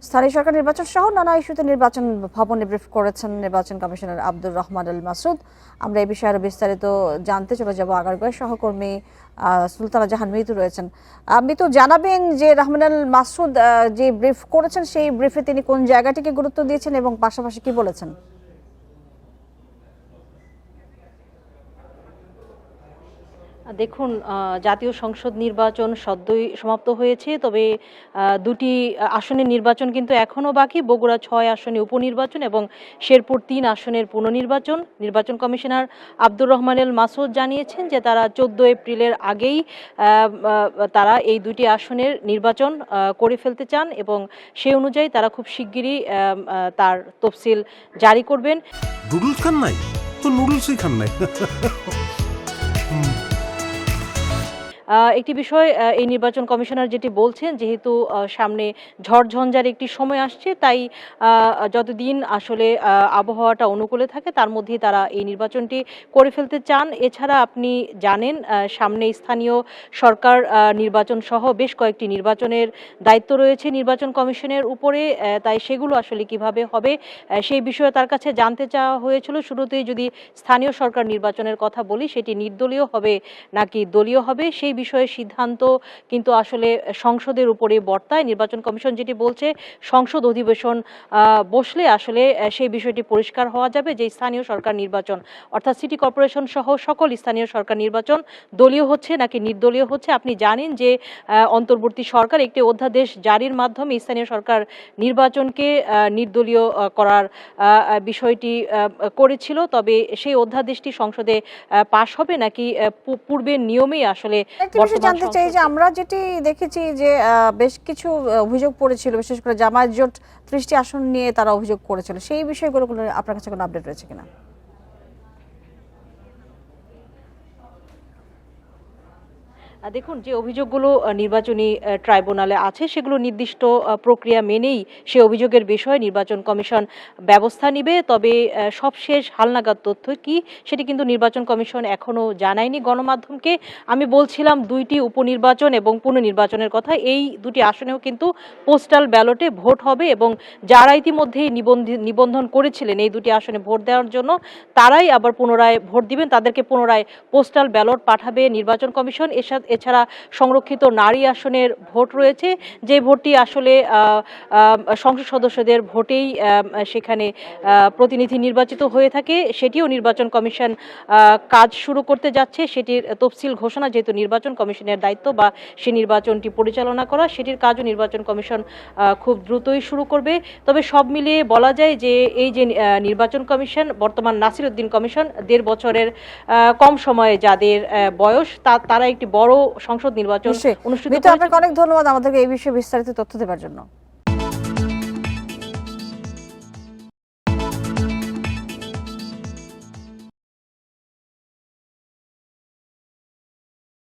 স্থানীয় সরকার নির্বাচন সহ নানা ইস্যুতে নির্বাচন ভবনে ব্রিফ করেছেন নির্বাচন কমিশনার আব্দুর রহমান আল মাসুদ। আমরা এই বিষয়ে আরো বিস্তারিত জানতে চলে যাব। আগারগাঁও সহকর্মী সুলতানা জাহান মিতু রয়েছেন। মিতু, জানাবেন যে রহমান আল মাসুদ যে ব্রিফ করেছেন সেই ব্রিফে তিনি কোন জায়গাটিকে গুরুত্ব দিয়েছেন এবং পাশাপাশি কি বলেছেন? দেখুন, জাতীয় সংসদ নির্বাচন সদ্যই সমাপ্ত হয়েছে, তবে দুটি আসনের নির্বাচন কিন্তু এখনও বাকি। বগুড়া ৬ আসনে উপনির্বাচন এবং শেরপুর ৩ আসনের পুনর্নির্বাচন। নির্বাচন কমিশনার আব্দুর রহমান আল মাসুদ জানিয়েছেন যে তারা ১৪ এপ্রিলের আগেই তারা এই দুটি আসনের নির্বাচন করে ফেলতে চান এবং সেই অনুযায়ী তারা খুব শিগগিরই তার তফসিল জারি করবেন। নুডলস খান নাই তো নুডলসই খান নাই। একটি বিষয় এই নির্বাচন কমিশনার যেটি বলছেন, যেহেতু সামনে ঝড়ঝঞ্ঝার একটি সময় আসছে, তাই যতদিন আসলে আবহাওয়াটা অনুকূলে থাকে তার মধ্যেই তারা এই নির্বাচনটি করে ফেলতে চান। এছাড়া আপনি জানেন সামনে স্থানীয় সরকার নির্বাচন সহ বেশ কয়েকটি নির্বাচনের দায়িত্ব রয়েছে নির্বাচন কমিশনের উপরে, তাই সেগুলো আসলে কিভাবে হবে সেই বিষয়ে তার কাছে জানতে চাওয়া হয়েছিল। শুরুতেই যদি স্থানীয় সরকার নির্বাচনের কথা বলি, সেটি নির্দলীয় হবে নাকি দলীয় হবে সেই বিষয়ে সিদ্ধান্ত কিন্তু আসলে সংসদের উপরে বর্তায়। নির্বাচন কমিশন যেটি বলছে, সংসদ অধিবেশন বসলে আসলে সেই বিষয়টি পরিষ্কার হওয়া যাবে যে স্থানীয় সরকার নির্বাচন অর্থাৎ সিটি কর্পোরেশন সহ সকল স্থানীয় সরকার নির্বাচন দলীয় হচ্ছে নাকি নির্দলীয় হচ্ছে। আপনি জানেন যে অন্তর্বর্তী সরকার একটি অধ্যাদেশ জারির মাধ্যমে স্থানীয় সরকার নির্বাচনকে নির্দলীয় করার বিষয়টি করেছিল, তবে সেই অধ্যাদেশটি সংসদে পাশ হবে নাকি পূর্বের নিয়মেই আসলে জানতে চাই যে আমরা যেটি দেখেছি যে বেশ কিছু অভিযোগ পড়েছিল, বিশেষ করে জামায়াত জোট ৩০টি আসন নিয়ে তারা অভিযোগ করেছিল, সেই বিষয়গুলো আপনার কাছে কোনো আপডেট রয়েছে কিনা? দেখুন, যে অভিযোগগুলো নির্বাচনী ট্রাইব্যুনালে আছে সেগুলো নির্দিষ্ট প্রক্রিয়া মেনেই সে অভিযোগের বিষয়ে নির্বাচন কমিশন ব্যবস্থা নিবে। তবে সবশেষ হালনাগাদ তথ্য কি সেটি কিন্তু নির্বাচন কমিশন এখনো জানায়নি গণমাধ্যমকে। আমি বলছিলাম দুইটি উপনির্বাচন এবং পুনর্নির্বাচনের কথা। এই দুটি আসনেও কিন্তু পোস্টাল ব্যালটে ভোট হবে এবং যারা ইতিমধ্যেই নিবন্ধন করেছিলেন এই দুটি আসনে ভোট দেওয়ার জন্য, তারাই আবার পুনরায় ভোট দিবেন। তাদেরকে পুনরায় পোস্টাল ব্যালট পাঠাবে নির্বাচন কমিশন। এছাড়া সংরক্ষিত নারী আসনের ভোট রয়েছে, যে ভোটটি আসলে সংসদ সদস্যদের ভোটেই সেখানে প্রতিনিধি নির্বাচিত হয়ে থাকে, সেটিও নির্বাচন কমিশন কাজ শুরু করতে যাচ্ছে। সেটির তফসিল ঘোষণা যেহেতু নির্বাচন কমিশনের দায়িত্ব বা সে নির্বাচনটি পরিচালনা করা, সেটির কাজও নির্বাচন কমিশন খুব দ্রুতই শুরু করবে। তবে সব মিলিয়ে বলা যায় যে এই যে নির্বাচন কমিশন, বর্তমান নাসির উদ্দিন কমিশন, ১.৫ বছরের কম সময়ে যাদের বয়স, তারা একটি বড় সংসদ নির্বাচন অনুষ্ঠিত করেছে। আপনাকে অনেক ধন্যবাদ আমাদেরকে এই বিষয়ে বিস্তারিত তথ্য দেওয়ার জন্য।